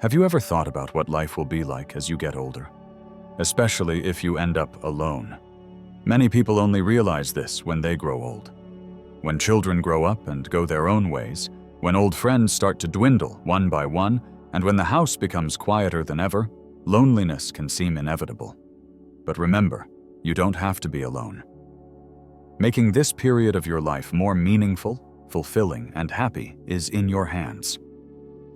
Have you ever thought about what life will be like as you get older? Especially if you end up alone. Many people only realize this when they grow old. When children grow up and go their own ways, when old friends start to dwindle one by one, and when the house becomes quieter than ever, loneliness can seem inevitable. But remember, you don't have to be alone. Making this period of your life more meaningful, fulfilling, and happy is in your hands.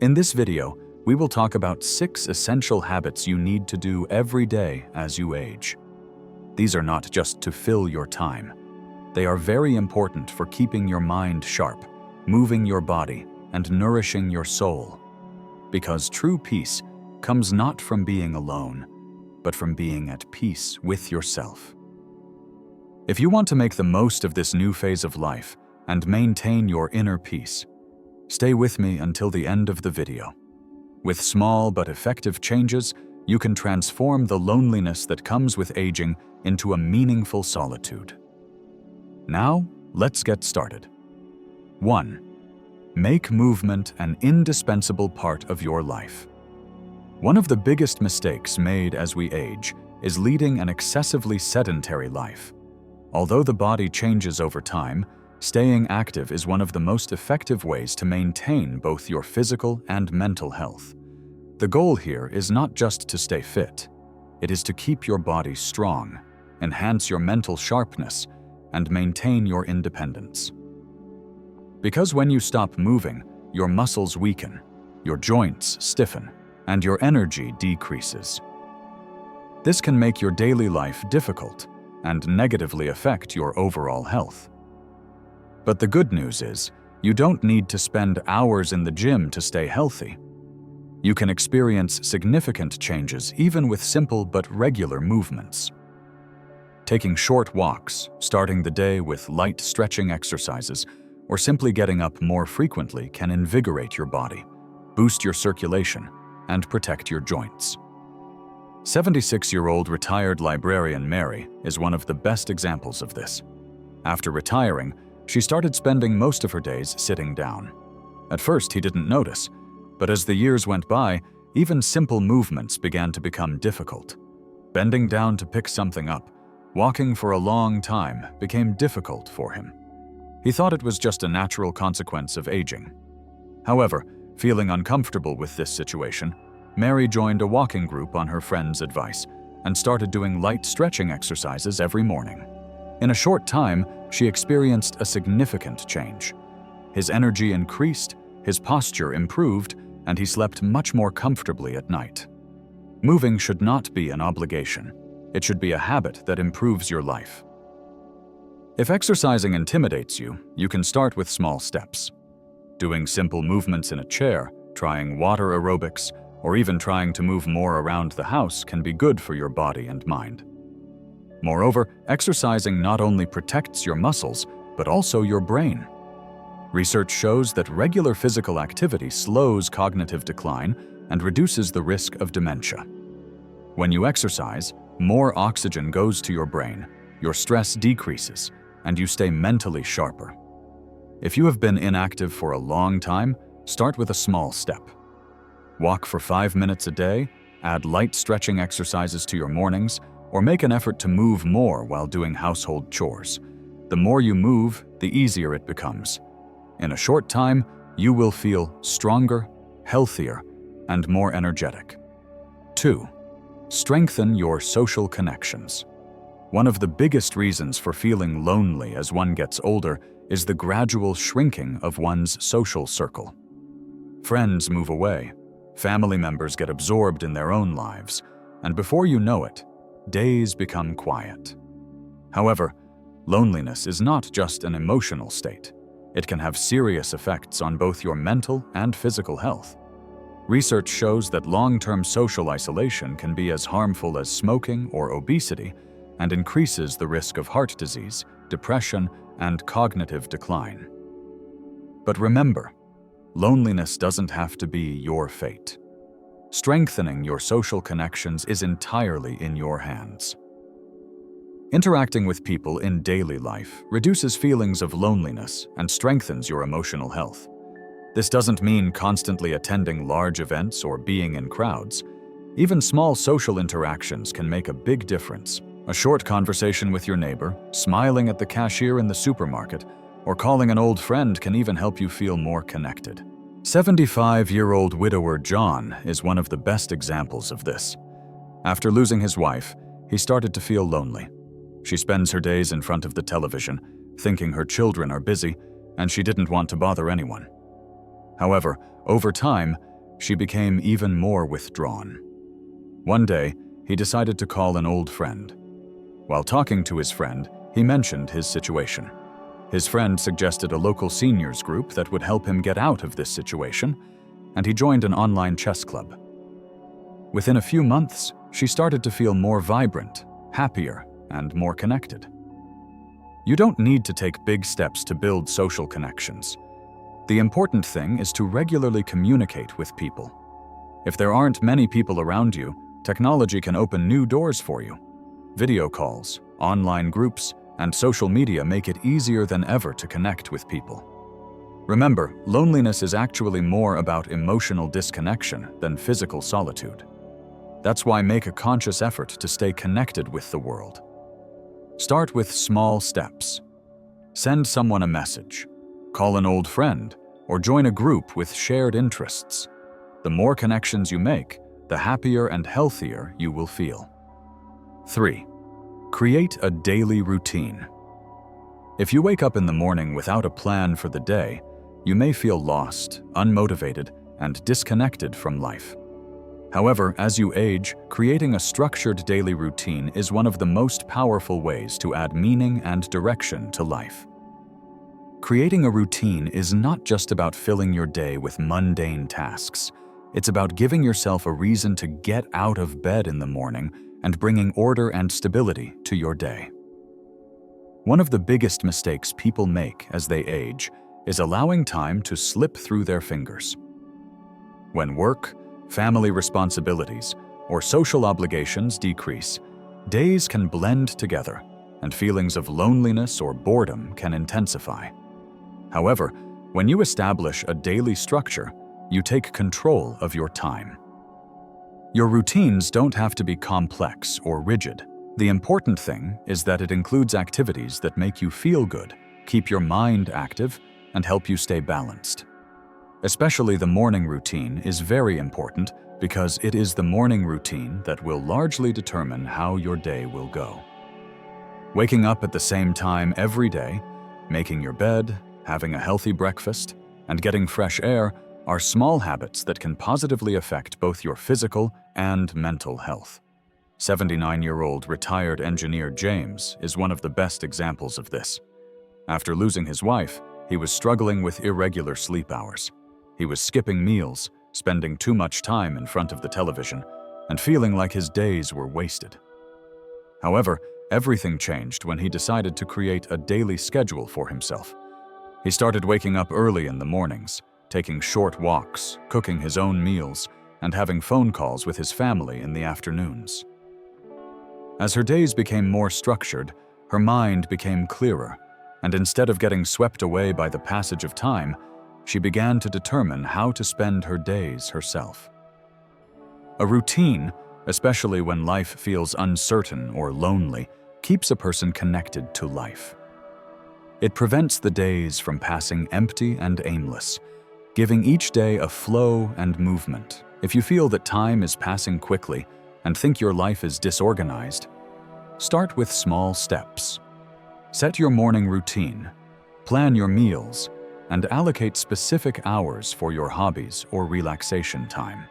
In this video, we will talk about 6 essential habits you need to do every day as you age. These are not just to fill your time. They are very important for keeping your mind sharp, moving your body, and nourishing your soul. Because true peace comes not from being alone, but from being at peace with yourself. If you want to make the most of this new phase of life and maintain your inner peace, stay with me until the end of the video. With small but effective changes, you can transform the loneliness that comes with aging into a meaningful solitude. Now, let's get started. 1. Make movement an indispensable part of your life. One of the biggest mistakes made as we age is leading an excessively sedentary life. Although the body changes over time, staying active is one of the most effective ways to maintain both your physical and mental health. The goal here is not just to stay fit. It is to keep your body strong, enhance your mental sharpness, and maintain your independence. Because when you stop moving, your muscles weaken, your joints stiffen, and your energy decreases. This can make your daily life difficult and negatively affect your overall health. But the good news is, you don't need to spend hours in the gym to stay healthy. You can experience significant changes even with simple but regular movements. Taking short walks, starting the day with light stretching exercises, or simply getting up more frequently can invigorate your body, boost your circulation, and protect your joints. 76-year-old retired librarian Mary is one of the best examples of this. After retiring, she started spending most of her days sitting down. At first, he didn't notice, but as the years went by, even simple movements began to become difficult. Bending down to pick something up, walking for a long time became difficult for him. He thought it was just a natural consequence of aging. However, feeling uncomfortable with this situation, Mary joined a walking group on her friend's advice and started doing light stretching exercises every morning. In a short time, she experienced a significant change. His energy increased, his posture improved, and he slept much more comfortably at night. Moving should not be an obligation. It should be a habit that improves your life. If exercising intimidates you, you can start with small steps. Doing simple movements in a chair, trying water aerobics, or even trying to move more around the house can be good for your body and mind. Moreover, exercising not only protects your muscles, but also your brain. Research shows that regular physical activity slows cognitive decline and reduces the risk of dementia. When you exercise, more oxygen goes to your brain, your stress decreases, and you stay mentally sharper. If you have been inactive for a long time, start with a small step. Walk for 5 minutes a day, add light stretching exercises to your mornings, or make an effort to move more while doing household chores. The more you move, the easier it becomes. In a short time, you will feel stronger, healthier, and more energetic. 2. Strengthen your social connections. One of the biggest reasons for feeling lonely as one gets older is the gradual shrinking of one's social circle. Friends move away, family members get absorbed in their own lives, and before you know it, days become quiet. However, loneliness is not just an emotional state. It can have serious effects on both your mental and physical health. Research shows that long-term social isolation can be as harmful as smoking or obesity and increases the risk of heart disease, depression, and cognitive decline. But remember, loneliness doesn't have to be your fate. Strengthening your social connections is entirely in your hands. Interacting with people in daily life reduces feelings of loneliness and strengthens your emotional health. This doesn't mean constantly attending large events or being in crowds. Even small social interactions can make a big difference. A short conversation with your neighbor, smiling at the cashier in the supermarket, or calling an old friend can even help you feel more connected. 75-year-old widower John is one of the best examples of this. After losing his wife, he started to feel lonely. She spends her days in front of the television, thinking her children are busy, and she didn't want to bother anyone. However, over time, she became even more withdrawn. One day, he decided to call an old friend. While talking to his friend, he mentioned his situation. His friend suggested a local seniors group that would help him get out of this situation, and he joined an online chess club. Within a few months, she started to feel more vibrant, happier, and more connected. You don't need to take big steps to build social connections. The important thing is to regularly communicate with people. If there aren't many people around you, technology can open new doors for you. Video calls, online groups, and social media make it easier than ever to connect with people. Remember, loneliness is actually more about emotional disconnection than physical solitude. That's why make a conscious effort to stay connected with the world. Start with small steps. Send someone a message, call an old friend, or join a group with shared interests. The more connections you make, the happier and healthier you will feel. 3. Create a daily routine. If you wake up in the morning without a plan for the day, you may feel lost, unmotivated, and disconnected from life. However, as you age, creating a structured daily routine is one of the most powerful ways to add meaning and direction to life. Creating a routine is not just about filling your day with mundane tasks. It's about giving yourself a reason to get out of bed in the morning and bringing order and stability to your day. One of the biggest mistakes people make as they age is allowing time to slip through their fingers. When work, family responsibilities, or social obligations decrease, days can blend together, and feelings of loneliness or boredom can intensify. However, when you establish a daily structure, you take control of your time. Your routines don't have to be complex or rigid. The important thing is that it includes activities that make you feel good, keep your mind active, and help you stay balanced. Especially the morning routine is very important because it is the morning routine that will largely determine how your day will go. Waking up at the same time every day, making your bed, having a healthy breakfast, and getting fresh air are small habits that can positively affect both your physical and mental health. 79-year-old retired engineer James is one of the best examples of this. After losing his wife, he was struggling with irregular sleep hours. He was skipping meals, spending too much time in front of the television, and feeling like his days were wasted. However, everything changed when he decided to create a daily schedule for himself. He started waking up early in the mornings, taking short walks, cooking his own meals, and having phone calls with his family in the afternoons. As her days became more structured, her mind became clearer, and instead of getting swept away by the passage of time, she began to determine how to spend her days herself. A routine, especially when life feels uncertain or lonely, keeps a person connected to life. It prevents the days from passing empty and aimless, giving each day a flow and movement. If you feel that time is passing quickly and think your life is disorganized, start with small steps. Set your morning routine, plan your meals, and allocate specific hours for your hobbies or relaxation time.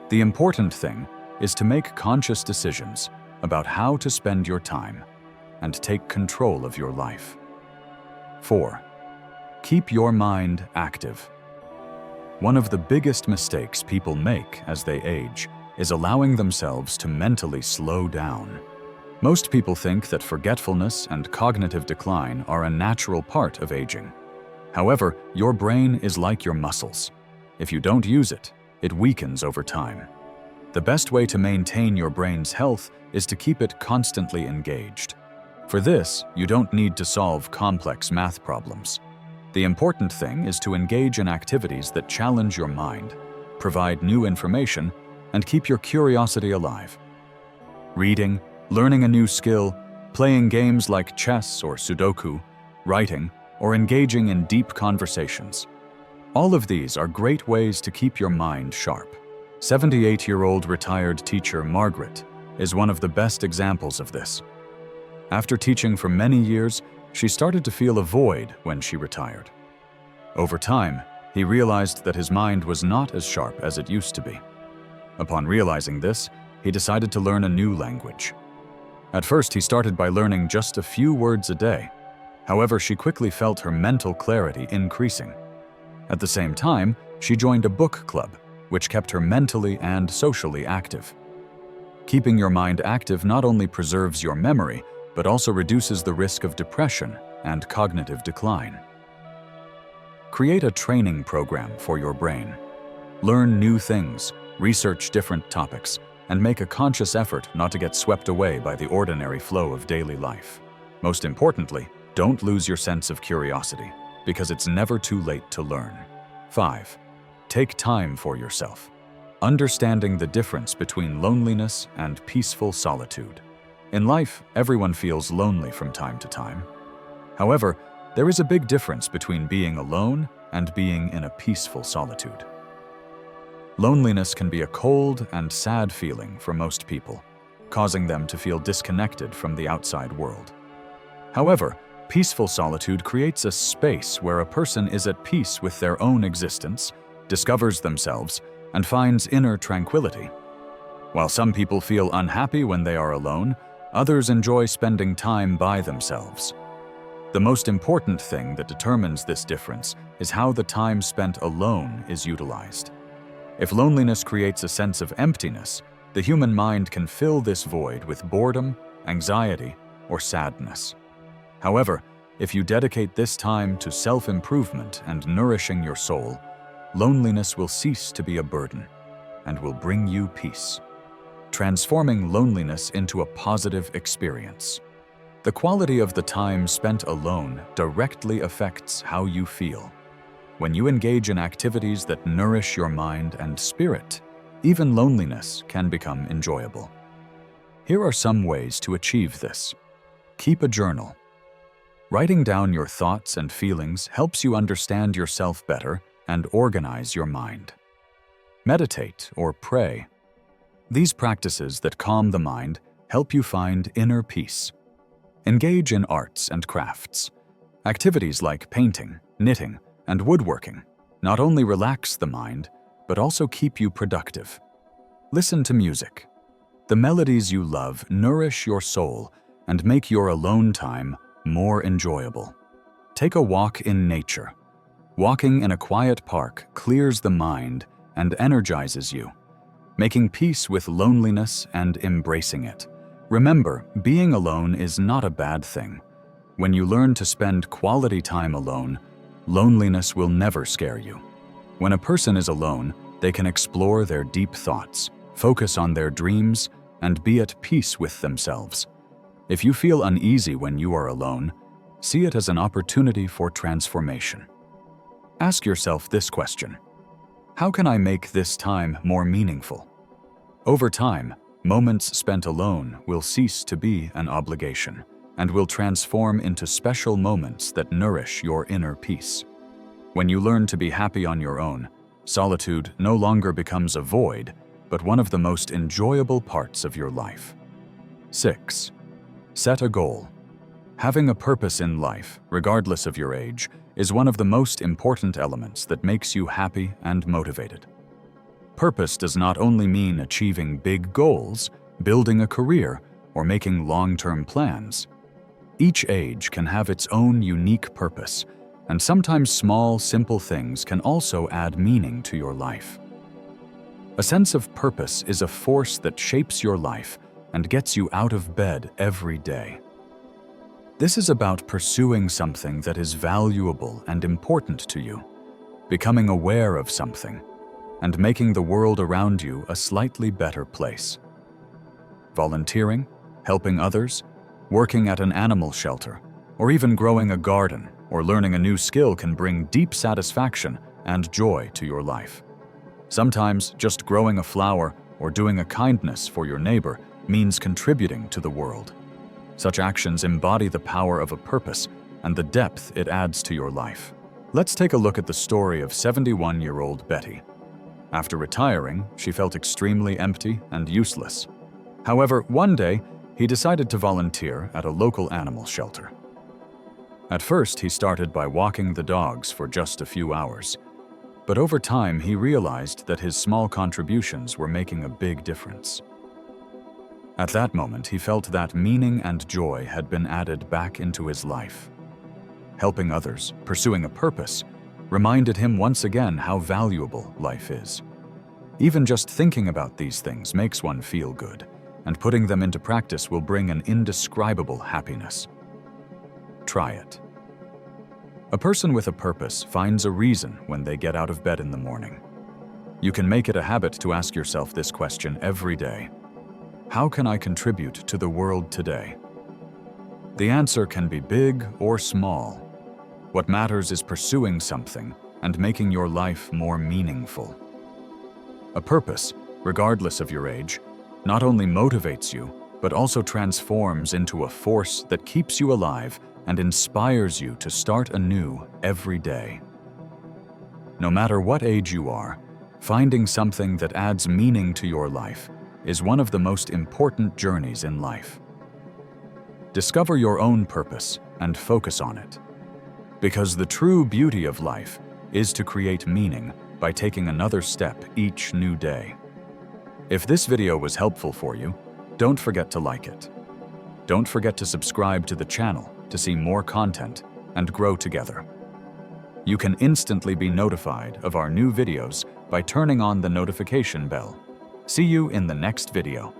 The important thing is to make conscious decisions about how to spend your time and take control of your life. 4. Keep your mind active. One of the biggest mistakes people make as they age is allowing themselves to mentally slow down. Most people think that forgetfulness and cognitive decline are a natural part of aging. However, your brain is like your muscles. If you don't use it, it weakens over time. The best way to maintain your brain's health is to keep it constantly engaged. For this, you don't need to solve complex math problems. The important thing is to engage in activities that challenge your mind, provide new information, and keep your curiosity alive. Reading, learning a new skill, playing games like chess or Sudoku, writing, or engaging in deep conversations. All of these are great ways to keep your mind sharp. 78-year-old retired teacher Margaret is one of the best examples of this. After teaching for many years, she started to feel a void when she retired. Over time, he realized that his mind was not as sharp as it used to be. Upon realizing this, he decided to learn a new language. At first, he started by learning just a few words a day. However, she quickly felt her mental clarity increasing. At the same time, she joined a book club, which kept her mentally and socially active. Keeping your mind active not only preserves your memory, but also reduces the risk of depression and cognitive decline. Create a training program for your brain. Learn new things, research different topics, and make a conscious effort not to get swept away by the ordinary flow of daily life. Most importantly, don't lose your sense of curiosity, because it's never too late to learn. 5. Take time for yourself. Understanding the difference between loneliness and peaceful solitude. In life, everyone feels lonely from time to time. However, there is a big difference between being alone and being in a peaceful solitude. Loneliness can be a cold and sad feeling for most people, causing them to feel disconnected from the outside world. However, peaceful solitude creates a space where a person is at peace with their own existence, discovers themselves, and finds inner tranquility. While some people feel unhappy when they are alone, others enjoy spending time by themselves. The most important thing that determines this difference is how the time spent alone is utilized. If loneliness creates a sense of emptiness, the human mind can fill this void with boredom, anxiety, or sadness. However, if you dedicate this time to self-improvement and nourishing your soul, loneliness will cease to be a burden and will bring you peace, transforming loneliness into a positive experience. The quality of the time spent alone directly affects how you feel. When you engage in activities that nourish your mind and spirit, even loneliness can become enjoyable. Here are some ways to achieve this. Keep a journal. Writing down your thoughts and feelings helps you understand yourself better and organize your mind. Meditate or pray. These practices that calm the mind help you find inner peace. Engage in arts and crafts. Activities like painting, knitting, and woodworking not only relax the mind, but also keep you productive. Listen to music. The melodies you love nourish your soul and make your alone time more enjoyable. Take a walk in nature. Walking in a quiet park clears the mind and energizes you, making peace with loneliness and embracing it. Remember, being alone is not a bad thing. When you learn to spend quality time alone, loneliness will never scare you. When a person is alone, they can explore their deep thoughts, focus on their dreams, and be at peace with themselves. If you feel uneasy when you are alone, see it as an opportunity for transformation. Ask yourself this question: how can I make this time more meaningful? Over time, moments spent alone will cease to be an obligation and will transform into special moments that nourish your inner peace. When you learn to be happy on your own, solitude no longer becomes a void, but one of the most enjoyable parts of your life. 6. Set a goal. Having a purpose in life, regardless of your age, is one of the most important elements that makes you happy and motivated. Purpose does not only mean achieving big goals, building a career, or making long-term plans. Each age can have its own unique purpose, and sometimes small, simple things can also add meaning to your life. A sense of purpose is a force that shapes your life and gets you out of bed every day. This is about pursuing something that is valuable and important to you, becoming aware of something, and making the world around you a slightly better place. Volunteering, helping others, working at an animal shelter, or even growing a garden or learning a new skill can bring deep satisfaction and joy to your life. Sometimes just growing a flower or doing a kindness for your neighbor means contributing to the world. Such actions embody the power of a purpose and the depth it adds to your life. Let's take a look at the story of 71-year-old Betty. After retiring, she felt extremely empty and useless. However, one day, he decided to volunteer at a local animal shelter. At first, he started by walking the dogs for just a few hours. But over time, he realized that his small contributions were making a big difference. At that moment, he felt that meaning and joy had been added back into his life. Helping others, pursuing a purpose, reminded him once again how valuable life is. Even just thinking about these things makes one feel good, and putting them into practice will bring an indescribable happiness. Try it. A person with a purpose finds a reason when they get out of bed in the morning. You can make it a habit to ask yourself this question every day. How can I contribute to the world today? The answer can be big or small. What matters is pursuing something and making your life more meaningful. A purpose, regardless of your age, not only motivates you, but also transforms into a force that keeps you alive and inspires you to start anew every day. No matter what age you are, finding something that adds meaning to your life is one of the most important journeys in life. Discover your own purpose and focus on it. Because the true beauty of life is to create meaning by taking another step each new day. If this video was helpful for you, don't forget to like it. Don't forget to subscribe to the channel to see more content and grow together. You can instantly be notified of our new videos by turning on the notification bell. See you in the next video.